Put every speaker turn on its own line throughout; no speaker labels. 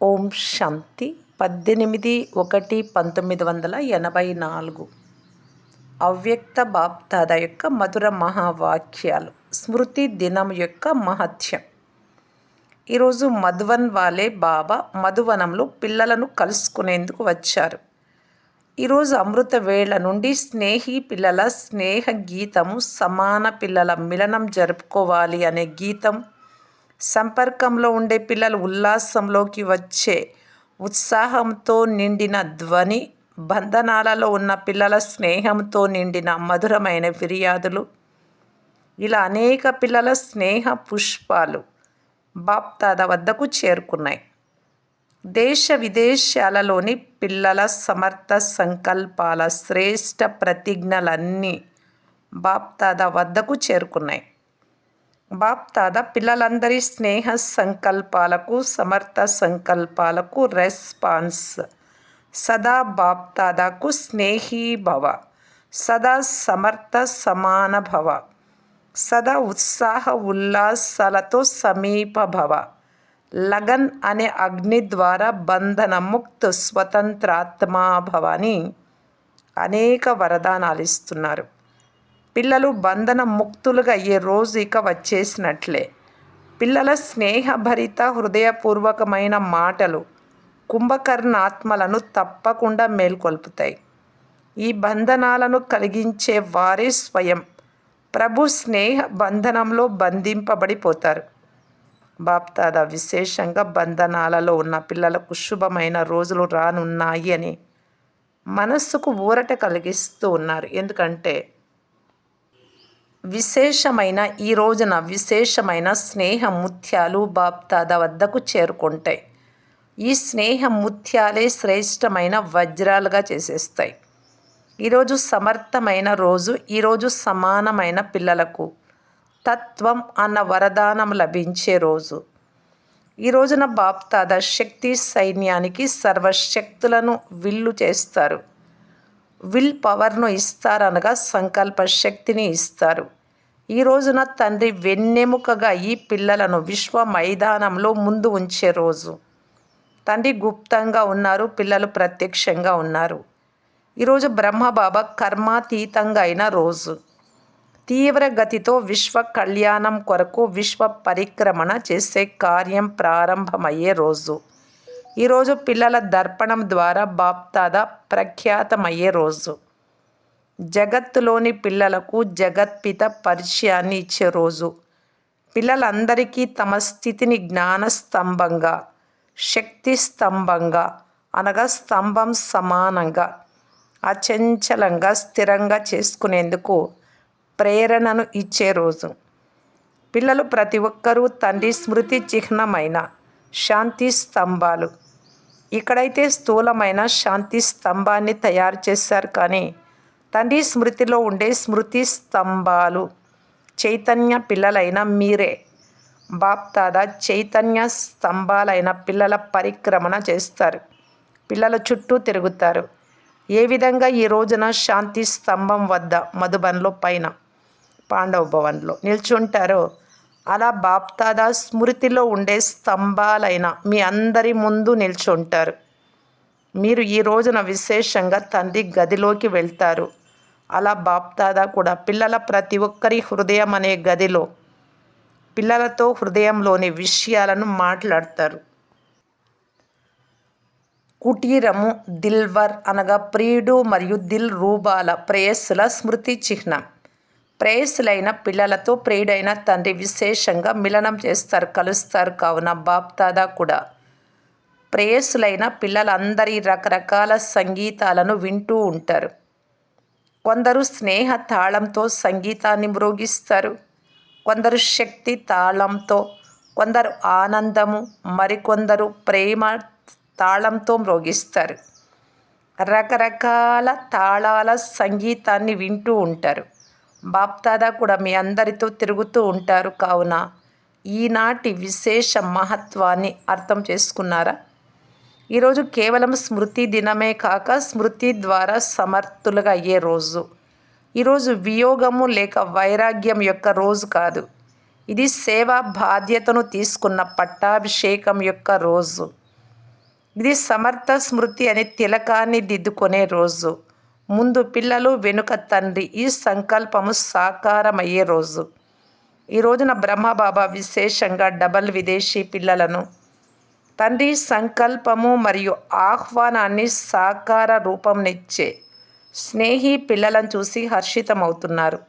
ఓం శాంతి 18/1/1984 అవ్యక్త బాప్దాద యొక్క మధుర మహావాక్యాలు. స్మృతి దినం యొక్క మహత్యం. ఈరోజు మధువన్ వాలే బాబా మధువనంలో పిల్లలను కలుసుకునేందుకు వచ్చారు. ఈరోజు అమృత వేళ నుండి స్నేహి పిల్లల స్నేహ గీతము, సమాన పిల్లల మిలనం జరుపుకోవాలి అనే గీతం, సంపర్కంలో ఉండే పిల్లలు ఉల్లాసంలోకి వచ్చే ఉత్సాహంతో నిండిన ధ్వని, బంధనాలలో ఉన్న పిల్లల స్నేహంతో నిండిన మధురమైన ఫిర్యాదులు, ఇలా అనేక పిల్లల స్నేహ పుష్పాలు బాప్దాదా వద్దకు చేరుకున్నాయి. దేశ విదేశాలలోని పిల్లల సమర్థ సంకల్పాల శ్రేష్ఠ ప్రతిజ్ఞలన్నీ బాప్దాదా వద్దకు చేరుకున్నాయి. బాప్దాదా పిల్లలందరి స్నేహ సంకల్పాలకు, సమర్థ సంకల్పాలకు రెస్పాన్స్. సదా బాప్దాదాకు స్నేహీ భవ, సదా సమర్థ సమాన భవ, సదా ఉత్సాహ ఉల్లాసాలతో సమీప భవ. లగన్ అనే అగ్ని ద్వారా బంధన ముక్త్ స్వతంత్రాత్మాభవ అని అనేక వరదానాలు ఇస్తున్నారు. పిల్లలు బంధన ముక్తులుగా అయ్యే రోజు ఇక వచ్చేసినట్లే. పిల్లల స్నేహభరిత హృదయపూర్వకమైన మాటలు కుంభకర్ణ ఆత్మలను తప్పకుండా మేల్కొల్పుతాయి. ఈ బంధనాలను కలిగించే వారే స్వయం ప్రభు స్నేహ బంధనంలో బంధింపబడిపోతారు. బాప్దాదా విశేషంగా బంధనాలలో ఉన్న పిల్లలకు శుభమైన రోజులు రానున్నాయి అని మనస్సుకు ఊరట కలిగిస్తూ ఉన్నారు. ఎందుకంటే విశేషమైన ఈ రోజున విశేషమైన స్నేహ ముత్యాలు బాప్దాదా వద్దకు చేరుకుంటాయి. ఈ స్నేహ ముత్యాలే శ్రేష్టమైన వజ్రాలుగా చేసేస్తాయి. ఈరోజు సమర్థమైన రోజు. ఈరోజు సమానమైన పిల్లలకు తత్వం అన్న వరదానం లభించే రోజు. ఈ రోజున బాప్దాదా శక్తి సైన్యానికి సర్వశక్తులను విల్లు చేస్తారు. విల్ పవర్ను ఇస్తారనగా సంకల్ప శక్తిని ఇస్తారు. ఈ రోజున తండ్రి వెన్నెముకగా ఈ పిల్లలను విశ్వ మైదానంలో ముందు ఉంచే రోజు. తండ్రి గుప్తంగా ఉన్నారు, పిల్లలు ప్రత్యక్షంగా ఉన్నారు. ఈరోజు బ్రహ్మబాబా కర్మాతీతంగా అయిన రోజు. తీవ్ర గతితో విశ్వ కళ్యాణం కొరకు విశ్వ పరిక్రమణ చేసే కార్యం ప్రారంభమయ్యే రోజు. ఈరోజు పిల్లల దర్పణం ద్వారా బాప్దాదా ప్రఖ్యాతమయ్యే రోజు. జగత్తులోని పిల్లలకు జగత్పిత పరిచయాన్ని ఇచ్చే రోజు. పిల్లలందరికీ తమ స్థితిని జ్ఞాన స్తంభంగా, శక్తి స్తంభంగా అనగా స్తంభం సమానంగా, అచంచలంగా, స్థిరంగా చేసుకునేందుకు ప్రేరణను ఇచ్చే రోజు. పిల్లలు ప్రతి ఒక్కరూ తండ్రి స్మృతి చిహ్నమైన శాంతి స్తంభాలు. ఇక్కడైతే స్థూలమైన శాంతి స్తంభాన్ని తయారు చేశారు, కానీ తండ్రి స్మృతిలో ఉండే స్మృతి స్తంభాలు చైతన్య పిల్లలైన మీరే. బాప్దాదా చైతన్య స్తంభాలైన పిల్లల పరిక్రమణ చేస్తారు. పిల్లల చుట్టూ తిరుగుతారు. ఏ విధంగా ఈ రోజున శాంతి స్తంభం వద్ద మధుబన్లో పైన పాండవ భవన్లో నిల్చుంటారో అలా బాప్దాదా స్మృతిలో ఉండే స్తంభాలైన మీ అందరి ముందు నిల్చుంటారు. మీరు ఈ రోజున విశేషంగా తండ్రి గదిలోకి వెళ్తారు. అలా బాప్దాదా కూడా పిల్లల ప్రతి ఒక్కరి హృదయం అనే గదిలో పిల్లలతో హృదయంలోని విషయాలను మాట్లాడతారు. కుటీరము దిల్వర్ అనగా ప్రియుడు మరియు దిల్ రూబాల ప్రేయస్సుల స్మృతి చిహ్నం. ప్రేయస్సులైన పిల్లలతో ప్రియుడైన తండ్రి విశేషంగా మిలనం చేస్తారు, కలుస్తారు. కావున బాప్దాదా కూడా ప్రేయస్సులైన పిల్లలందరి రకరకాల సంగీతాలను వింటూ ఉంటారు. కొందరు స్నేహ తాళంతో సంగీతాన్ని మ్రోగిస్తారు, కొందరు శక్తి తాళంతో, కొందరు ఆనందము, మరికొందరు ప్రేమ తాళంతో మ్రోగిస్తారు. రకరకాల తాళాల సంగీతాన్ని వింటూ ఉంటారు. బాప్దాదా కూడా మీ అందరితో తిరుగుతూ ఉంటారు. కావున ఈనాటి విశేష మహత్వాన్ని అర్థం చేసుకున్నారా? ఈరోజు కేవలం స్మృతి దినమే కాక స్మృతి ద్వారా సమర్థులుగా అయ్యే రోజు. ఈరోజు వియోగము లేక వైరాగ్యం యొక్క రోజు కాదు. ఇది సేవా బాధ్యతను తీసుకున్న పట్టాభిషేకం యొక్క రోజు. ఇది సమర్థ స్మృతి అనే తిలకాన్ని దిద్దుకునే రోజు. ముందు పిల్లలు, వెనుక తండ్రి, ఈ సంకల్పము సాకారమయ్యే రోజు. ఈ రోజున బ్రహ్మబాబా విశేషంగా డబల్ విదేశీ పిల్లలను తండ్రి సంకల్పము మరియు ఆహ్వానాన్ని సాకార రూపంనిచ్చే స్నేహి పిల్లలను చూసి హర్షితమవుతున్నారు.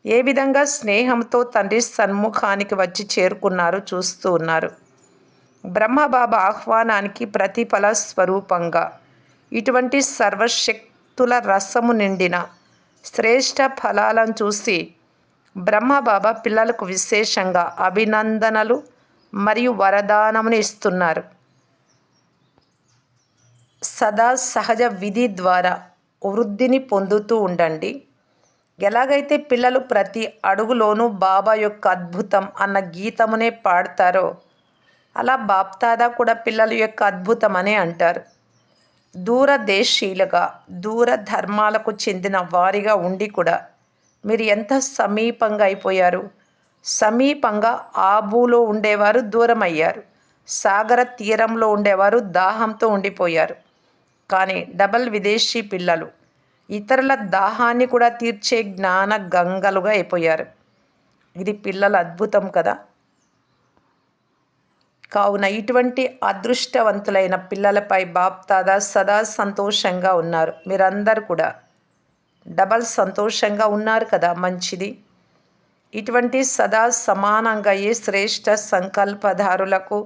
ఏ విధంగా స్నేహంతో తండ్రి సన్ముఖానికి వచ్చి చేరుకున్నారు చూస్తూ ఉన్నారు. బ్రహ్మబాబా ఆహ్వానానికి ప్రతిఫల స్వరూపంగా ఇటువంటి సర్వశక్తుల రసము నిండిన శ్రేష్ఠ ఫలాలను చూసి బ్రహ్మబాబా పిల్లలకు విశేషంగా అభినందనలు మరియు వరదానమును ఇస్తున్నారు. సదా సహజ విధి ద్వారా వృద్ధిని పొందుతూ ఉండండి. ఎలాగైతే పిల్లలు ప్రతి అడుగులోనూ బాబా యొక్క అద్భుతం అన్న గీతమునే పాడతారో అలా బాప్దాదా కూడా పిల్లల యొక్క అద్భుతం అనే అంటారు. దూరదేశీయులుగా, దూర ధర్మాలకు చెందిన వారిగా ఉండి కూడా మీరు ఎంత సమీపంగా అయిపోయారు. సమీపంగా ఆబులో ఉండేవారు దూరం అయ్యారు. సాగర తీరంలో ఉండేవారు దాహంతో ఉండిపోయారు. కానీ డబల్ విదేశీ పిల్లలు ఇతరుల దాహాన్ని కూడా తీర్చే జ్ఞాన గంగలుగా అయిపోయారు. ఇది పిల్లల అద్భుతం కదా. కావున ఇటువంటి అదృష్టవంతులైన పిల్లలపై బాప్దాదా సదా సంతోషంగా ఉన్నారు. మీరందరూ కూడా డబల్ సంతోషంగా ఉన్నారు కదా, మంచిది. ఇటువంటి సదా సమానంగా ఏ శ్రేష్ఠ సంకల్పదారులకు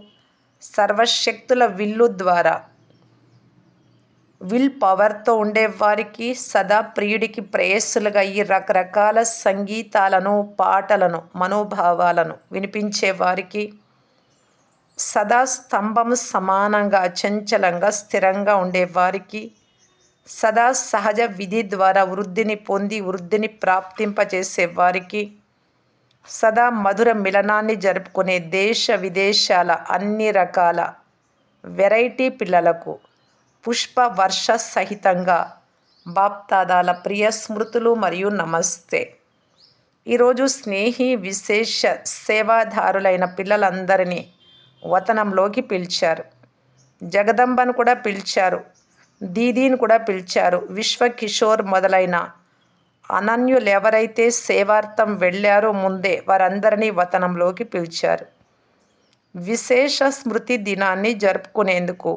సర్వశక్తుల విల్లు ద్వారా విల్ పవర్తో ఉండేవారికి సదా ప్రియుడికి ప్రేయస్సులుగా ఈ రకరకాల సంగీతాలను, పాటలను, మనోభావాలను వినిపించే వారికి సదా స్తంభము సమానంగా అచంచలంగా స్థిరంగా ఉండేవారికి సదా సహజ విధి ద్వారా వృద్ధిని పొంది వృద్ధిని ప్రాప్తింపజేసే వారికి సదా మధుర మిలనాన్ని జరుపుకునే దేశ విదేశాల అన్ని రకాల వెరైటీ పిల్లలకు పుష్ప వర్ష సహితంగా బాప్దాదాల ప్రియ స్మృతులు మరియు నమస్తే. ఈరోజు స్నేహి విశేష సేవాదారులైన పిల్లలందరినీ వతనంలోకి పిలిచారు. జగదంబను కూడా పిలిచారు, దీదీని కూడా పిలిచారు. విశ్వకిషోర్ మొదలైన అనన్యులెవరైతే సేవార్థం వెళ్ళారో ముందే వారందరినీ వతనంలోకి పిలిచారు. విశేష స్మృతి దినాన్ని జరుపుకునేందుకు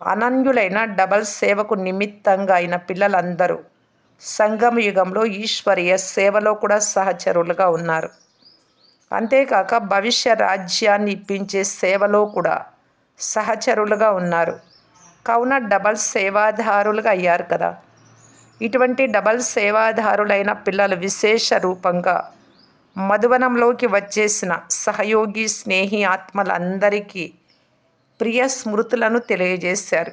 అనన్యులైన డబల్ సేవకు నిమిత్తంగా అయిన పిల్లలందరూ సంగమ యుగంలో ఈశ్వరీయ సేవలో కూడా సహచరులుగా ఉన్నారు. అంతేకాక భవిష్య రాజ్యాన్ని ఇప్పించే సేవలో కూడా సహచరులుగా ఉన్నారు. కావున డబల్ సేవాదారులుగా అయ్యారు కదా. ఇటువంటి డబల్ సేవాదారులైన పిల్లలు విశేష రూపంగా మధువనంలోకి వచ్చేసిన సహయోగి స్నేహి ఆత్మలందరికీ ప్రియ స్మృతులను తెలియజేశారు.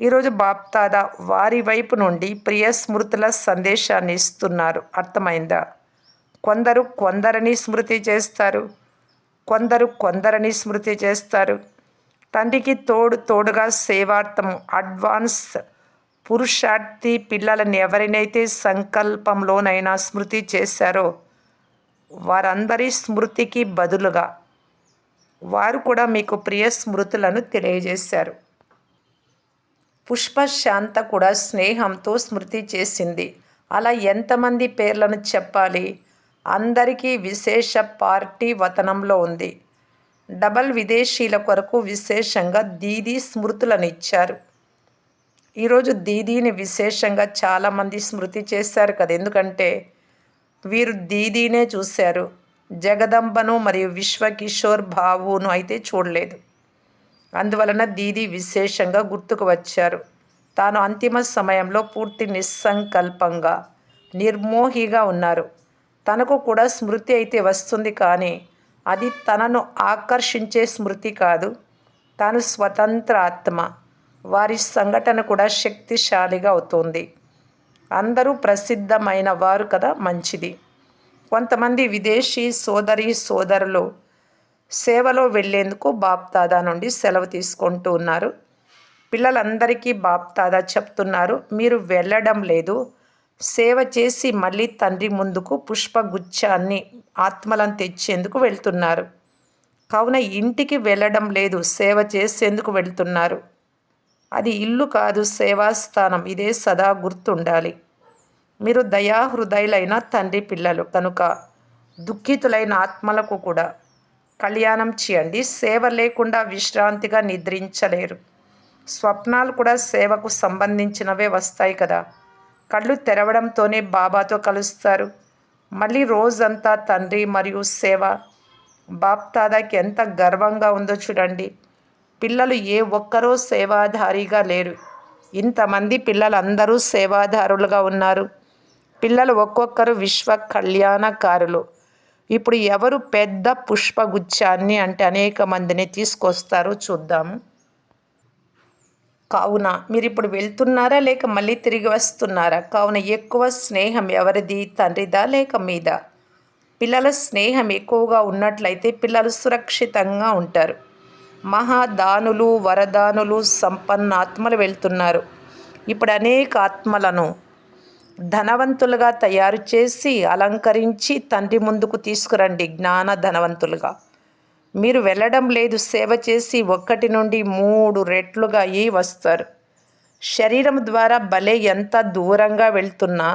ఈరోజు బాప్దాదా వారి వైపు నుండి ప్రియ స్మృతుల సందేశాన్ని ఇస్తున్నారు. అర్థమైందా? కొందరు కొందరిని స్మృతి చేస్తారు, కొందరు కొందరిని స్మృతి చేస్తారు. తండ్రికి తోడుగా సేవార్థము అడ్వాన్స్ పురుషార్థి పిల్లలని ఎవరినైతే సంకల్పంలోనైనా స్మృతి చేశారో వారందరి స్మృతికి బదులుగా వారు కూడా మీకు ప్రియ స్మృతులను తెలియజేశారు. పుష్పశాంత కూడా స్నేహంతో స్మృతి చేసింది. అలా ఎంతమంది పేర్లను చెప్పాలి? అందరికీ విశేష పార్టీ వతనంలో ఉంది. డబల్ విదేశీల కొరకు విశేషంగా దీదీ స్మృతులను ఇచ్చారు. ఈరోజు దీదీని విశేషంగా చాలామంది స్మృతి చేశారు కదా. ఎందుకంటే వీరు దీదీనే చూశారు, జగదంబను మరియు విశ్వకిషోర్ బాబును అయితే చూడలేదు. అందువలన దీదీ విశేషంగా గుర్తుకు వచ్చారు. తాను అంతిమ సమయంలో పూర్తి నిస్సంకల్పంగా నిర్మోహిగా ఉన్నారు. తనకు కూడా స్మృతి అయితే వస్తుంది, కానీ అది తనను ఆకర్షించే స్మృతి కాదు. తాను స్వతంత్ర ఆత్మ. వారి సంఘటన కూడా శక్తిశాలిగా అవుతుంది. అందరూ ప్రసిద్ధమైన వారు కదా, మంచిది. కొంతమంది విదేశీ సోదరులు సేవలో వెళ్లేందుకు బాప్దాదా నుండి సెలవు తీసుకుంటూ ఉన్నారు. పిల్లలందరికీ బాప్దాదా చెప్తున్నారు, మీరు వెళ్ళడం లేదు, సేవ చేసి మళ్ళీ తండ్రి ముందుకు పుష్పగుచ్చాన్ని ఆత్మలను తెచ్చేందుకు వెళ్తున్నారు. కావున ఇంటికి వెళ్ళడం లేదు, సేవ చేసేందుకు వెళ్తున్నారు. అది ఇల్లు కాదు, సేవాస్థానం. ఇదే సదా గుర్తుండాలి. మీరు దయాహృదయులైన తండ్రి పిల్లలు కనుక దుఃఖితులైన ఆత్మలకు కూడా కళ్యాణం చేయండి. సేవ లేకుండా విశ్రాంతిగా నిద్రించలేరు. స్వప్నాలు కూడా సేవకు సంబంధించినవే వస్తాయి కదా. కళ్ళు తెరవడంతోనే బాబాతో కలుస్తారు. మళ్ళీ రోజంతా తండ్రి మరియు సేవ. బాప్దాదాకి ఎంత గర్వంగా ఉందో చూడండి. పిల్లలు ఏ ఒక్కరూ సేవాధారిగా లేరు. ఇంతమంది పిల్లలందరూ సేవాదారులుగా ఉన్నారు. పిల్లలు ఒక్కొక్కరు విశ్వ కళ్యాణకారులు. ఇప్పుడు ఎవరు పెద్ద పుష్పగుచ్చాన్ని అంటే అనేక మందిని తీసుకొస్తారో చూద్దాము. కావున మీరు ఇప్పుడు వెళ్తున్నారా లేక మళ్ళీ తిరిగి వస్తున్నారా? కావున ఎక్కువ స్నేహం ఎవరిది, తండ్రిదా లేక మీదా? పిల్లల స్నేహం ఎక్కువగా ఉన్నట్లయితే పిల్లలు సురక్షితంగా ఉంటారు. మహాదానులు, వరదానులు, సంపన్నాత్మలు వెళ్తున్నారు. ఇప్పుడు అనేక ఆత్మలను ధనవంతులుగా తయారు చేసి అలంకరించి తండ్రి ముందుకు తీసుకురండి, జ్ఞాన ధనవంతులుగా. మీరు వెళ్ళడం లేదు, సేవ చేసి 1 నుండి 3 రెట్లుగా అయ్యి వస్తారు. శరీరం ద్వారా భలే ఎంత దూరంగా వెళ్తున్నా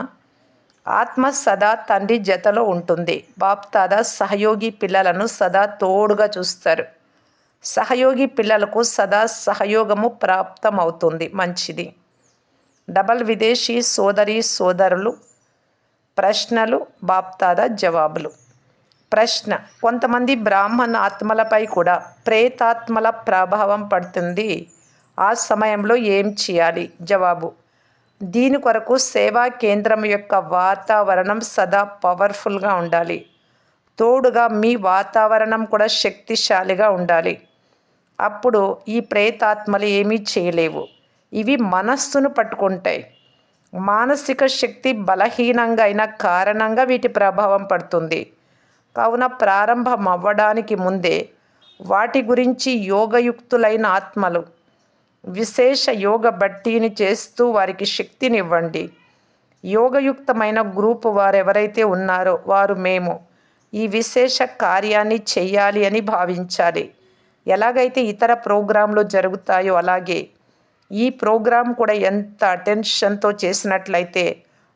ఆత్మ సదా తండ్రి జతలో ఉంటుంది. బాప్దాదా సహయోగి పిల్లలను సదా తోడుగా చూస్తారు. సహయోగి పిల్లలకు సదా సహయోగము ప్రాప్తమవుతుంది. మంచిది. డబల్ విదేశీ సోదరీ సోదరులు ప్రశ్నలు, బాప్దాదా జవాబులు. ప్రశ్న: కొంతమంది బ్రాహ్మణ ఆత్మలపై కూడా ప్రేతాత్మల ప్రభావం పడుతుంది. ఆ సమయంలో ఏం చేయాలి? జవాబు: దీని కొరకు సేవా కేంద్రం యొక్క వాతావరణం సదా పవర్ఫుల్గా ఉండాలి. తోడుగా మీ వాతావరణం కూడా శక్తిశాలిగా ఉండాలి. అప్పుడు ఈ ప్రేతాత్మలు ఏమీ చేయలేవు. ఇవి మనస్సును పట్టుకుంటాయి. మానసిక శక్తి బలహీనంగా అయిన కారణంగా వీటి ప్రభావం పడుతుంది. కావున ప్రారంభం అవ్వడానికి ముందే వాటి గురించి యోగయుక్తులైన ఆత్మలు విశేష యోగ బట్టీని చేస్తూ వారికి శక్తినివ్వండి. యోగయుక్తమైన గ్రూపు వారెవరైతే ఉన్నారో వారు మేము ఈ విశేష కార్యాన్ని చెయ్యాలి అని భావించాలి. ఎలాగైతే ఇతర ప్రోగ్రాంలు జరుగుతాయో అలాగే ఈ ప్రోగ్రాం కూడా ఎంత అటెన్షన్తో చేసినట్లయితే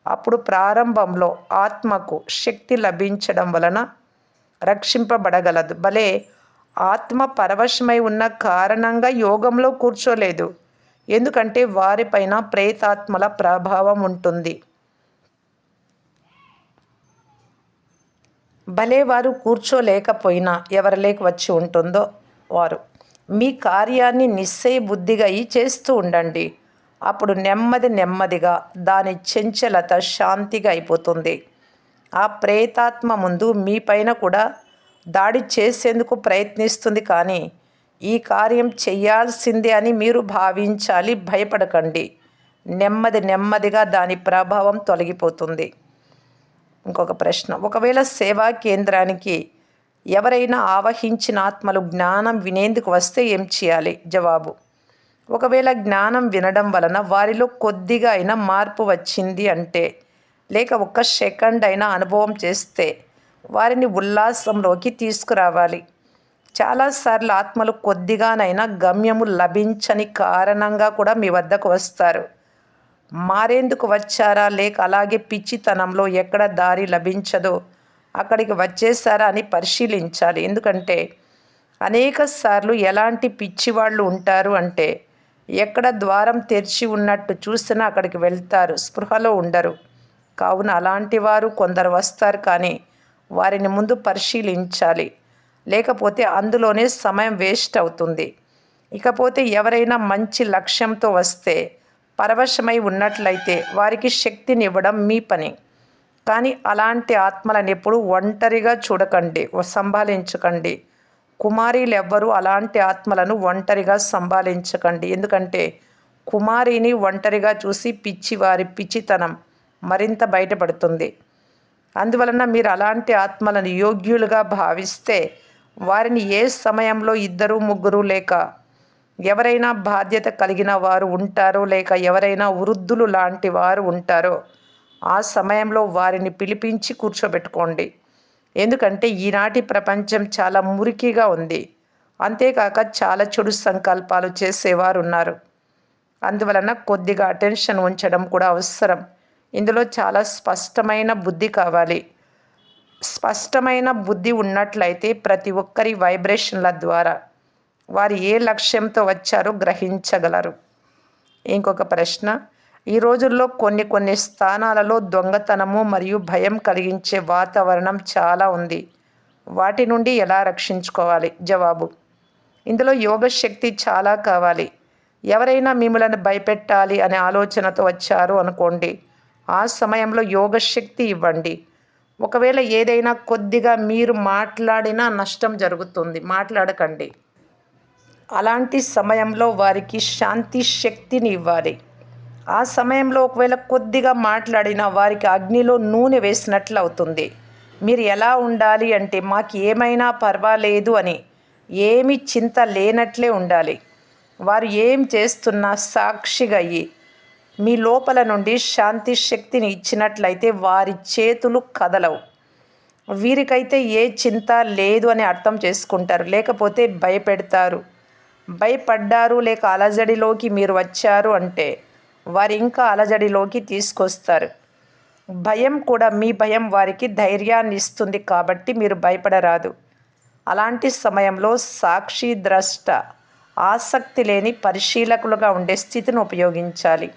అప్పుడు ప్రారంభంలో ఆత్మకు శక్తి లభించడం వలన రక్షింపబడగలదు. భలే ఆత్మ పరవశమై ఉన్న కారణంగా యోగంలో కూర్చోలేదు. ఎందుకంటే వారిపైన ప్రేతాత్మల ప్రభావం ఉంటుంది. భలే వారు కూర్చోలేకపోయినా ఎవరిలోకి వచ్చి ఉంటుందో వారు మీ కార్యాన్ని నిశ్చయ బుద్ధిగా చేస్తూ ఉండండి. అప్పుడు నెమ్మదిగా దాని చంచలత శాంతిగా అయిపోతుంది. ఆ ప్రేతాత్మ ముందు మీ పైన కూడా దాడి చేసేందుకు ప్రయత్నిస్తుంది. కానీ ఈ కార్యం చెయ్యాల్సిందే అని మీరు భావించాలి. భయపడకండి. నెమ్మదిగా దాని ప్రభావం తొలగిపోతుంది. ఇంకొక ప్రశ్న: ఒకవేళ సేవా కేంద్రానికి ఎవరైనా ఆవహించిన ఆత్మలు జ్ఞానం వినేందుకు వస్తే ఏం చేయాలి? జవాబు: ఒకవేళ జ్ఞానం వినడం వలన వారిలో కొద్దిగా అయినా మార్పు వచ్చింది అంటే లేక 1 సెకండ్ అయినా అనుభవం చేస్తే వారిని ఉల్లాసంలోకి తీసుకురావాలి. చాలాసార్లు ఆత్మలు కొద్దిగానైనా గమ్యము లభించని కారణంగా కూడా మీ వద్దకు వస్తారు. మారేందుకు వచ్చారా లేక అలాగే పిచ్చితనంలో ఎక్కడ దారి లభించదో అక్కడికి వచ్చేసారా అని పరిశీలించాలి. ఎందుకంటే అనేక సార్లు ఎలాంటి పిచ్చివాళ్ళు ఉంటారు అంటే ఎక్కడ ద్వారం తెరిచి ఉన్నట్టు చూసినా అక్కడికి వెళ్తారు, స్పృహలో ఉండరు. కావున అలాంటి వారు కొందరు వస్తారు. కానీ వారిని ముందు పరిశీలించాలి, లేకపోతే అందులోనే సమయం వేస్ట్ అవుతుంది. ఇకపోతే ఎవరైనా మంచి లక్ష్యంతో వస్తే పరవశమై ఉన్నట్లయితే వారికి శక్తినివ్వడం మీ పని. కానీ అలాంటి ఆత్మలను ఎప్పుడు ఒంటరిగా చూడకండి, సంభాళించకండి. కుమారీలు ఎవ్వరూ అలాంటి ఆత్మలను ఒంటరిగా సంభాళించకండి. ఎందుకంటే కుమారిని ఒంటరిగా చూసి వారి పిచ్చితనం మరింత బయటపడుతుంది. అందువలన మీరు అలాంటి ఆత్మలను యోగ్యులుగా భావిస్తే వారిని ఏ సమయంలో 2, 3 లేక ఎవరైనా బాధ్యత కలిగిన వారు ఉంటారో లేక ఎవరైనా వృద్ధులు లాంటి వారు ఉంటారో ఆ సమయంలో వారిని పిలిపించి కూర్చోబెట్టుకోండి. ఎందుకంటే ఈనాటి ప్రపంచం చాలా మురికిగా ఉంది. అంతేకాక చాలా చెడు సంకల్పాలు చేసేవారు ఉన్నారు. అందువలన కొద్దిగా అటెన్షన్ ఉంచడం కూడా అవసరం. ఇందులో చాలా స్పష్టమైన బుద్ధి కావాలి. స్పష్టమైన బుద్ధి ఉన్నట్లయితే ప్రతి ఒక్కరి వైబ్రేషన్ల ద్వారా వారు ఏ లక్ష్యంతో వచ్చారో గ్రహించగలరు. ఇంకొక ప్రశ్న, ఈ రోజుల్లో కొన్ని స్థానాలలో దొంగతనము మరియు భయం కలిగించే వాతావరణం చాలా ఉంది. వాటి నుండి ఎలా రక్షించుకోవాలి? జవాబు, ఇందులో యోగశక్తి చాలా కావాలి. ఎవరైనా మిమ్మల్ని భయపెట్టాలి అనే ఆలోచనతో వచ్చారు అనుకోండి, ఆ సమయంలో యోగశక్తి ఇవ్వండి. ఒకవేళ ఏదైనా కొద్దిగా మీరు మాట్లాడినా నష్టం జరుగుతుంది, మాట్లాడకండి. అలాంటి సమయంలో వారికి శాంతి శక్తిని ఇవ్వాలి. ఆ సమయంలో ఒకవేళ కొద్దిగా మాట్లాడినా వారికి అగ్నిలో నూనె వేసినట్లు అవుతుంది. మీరు ఎలా ఉండాలి అంటే, మాకు ఏమైనా పర్వాలేదు అని ఏమి చింత లేనట్లే ఉండాలి. వారు ఏం చేస్తున్నా సాక్షిగా అయ్యి మీ లోపల నుండి శాంతి శక్తిని ఇచ్చినట్లయితే వారి చేతులు కదలవు. వీరికైతే ఏ చింత లేదు అని అర్థం చేసుకుంటారు, లేకపోతే భయపెడతారు. భయపడ్డారు లేక అలజడిలోకి మీరు వచ్చారు అంటే వారు ఇంకా అలజడిలోకి తీసుకొస్తారు. భయం కూడా, మీ భయం వారికి ధైర్యాన్ని ఇస్తుంది కాబట్టి మీరు భయపడరాదు. అలాంటి సమయంలో సాక్షి, ద్రష్ట, ఆసక్తి లేని పరిశీలకులుగా ఉండే స్థితిని ఉపయోగించాలి.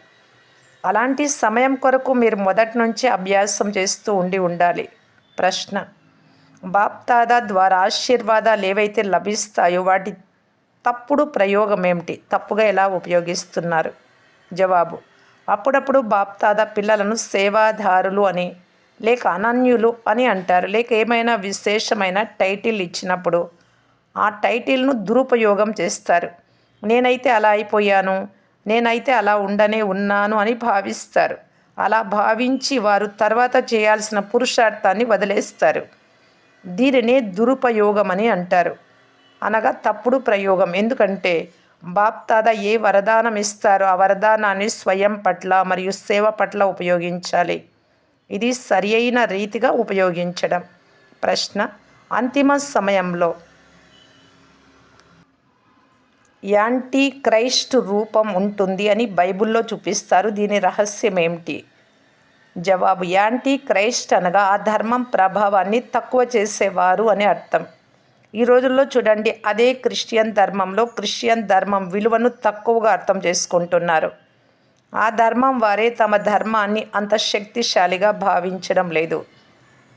అలాంటి సమయం కొరకు మీరు మొదటి నుంచి అభ్యాసం చేస్తూ ఉండాలి. ప్రశ్న, బాప్దాదా ద్వారా ఆశీర్వాదాలు ఏవైతే లభిస్తాయో వాటి తప్పుడు ప్రయోగం ఏమిటి? తప్పుగా ఎలా ఉపయోగిస్తున్నారు? జవాబు, అప్పుడప్పుడు బాప్దాదా పిల్లలను సేవాదారులు అని లేక అనన్యులు అని అంటారు. లేక ఏమైనా విశేషమైన టైటిల్ ఇచ్చినప్పుడు ఆ టైటిల్ను దురుపయోగం చేస్తారు. నేనైతే అలా అయిపోయాను, నేనైతే అలా ఉండనే ఉన్నాను అని భావిస్తారు. అలా భావించి వారు తర్వాత చేయాల్సిన పురుషార్థాన్ని వదిలేస్తారు. దీనినే దురుపయోగం అని అంటారు, అనగా తప్పుడు ప్రయోగం. ఎందుకంటే బాప్దాదా ఏ వరదానం ఇస్తారో ఆ వరదానాన్ని స్వయం పట్ల మరియు సేవ పట్ల ఉపయోగించాలి. ఇది సరి అయిన రీతిగా ఉపయోగించడం. ప్రశ్న, అంతిమ సమయంలో యాంటీ క్రైస్ట్ రూపం ఉంటుంది అని బైబిల్లో చూపిస్తారు. దీని రహస్యం ఏమిటి? జవాబు, యాంటీ క్రైస్ట్ అనగా ఆ ధర్మం ప్రభావాన్ని తక్కువ చేసేవారు అని అర్థం. ఈ రోజుల్లో చూడండి, అదే క్రిస్టియన్ ధర్మంలో క్రిస్టియన్ ధర్మం విలువను తక్కువగా అర్థం చేసుకుంటున్నారు. ఆ ధర్మం వారే తమ ధర్మాన్ని అంత శక్తిశాలిగా భావించడం లేదు.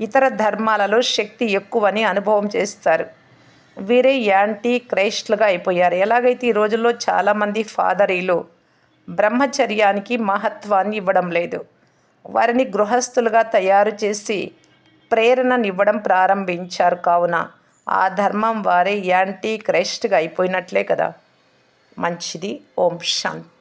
ఇతర ధర్మాలలో శక్తి ఎక్కువని అనుభవం చేస్తారు. వీరే యాంటీ క్రైస్ట్లుగా అయిపోయారు. ఎలాగైతే ఈ రోజుల్లో చాలామంది ఫాదరీలు బ్రహ్మచర్యానికి మహత్వాన్ని ఇవ్వడం లేదు, వారిని గృహస్థులుగా తయారు చేసి ప్రేరణనివ్వడం ప్రారంభించారు. కావున ఆ ధర్మం వారే యాంటీ క్రైస్ట్గా అయిపోయినట్లే కదా. మంచిది. ఓం శాంతి.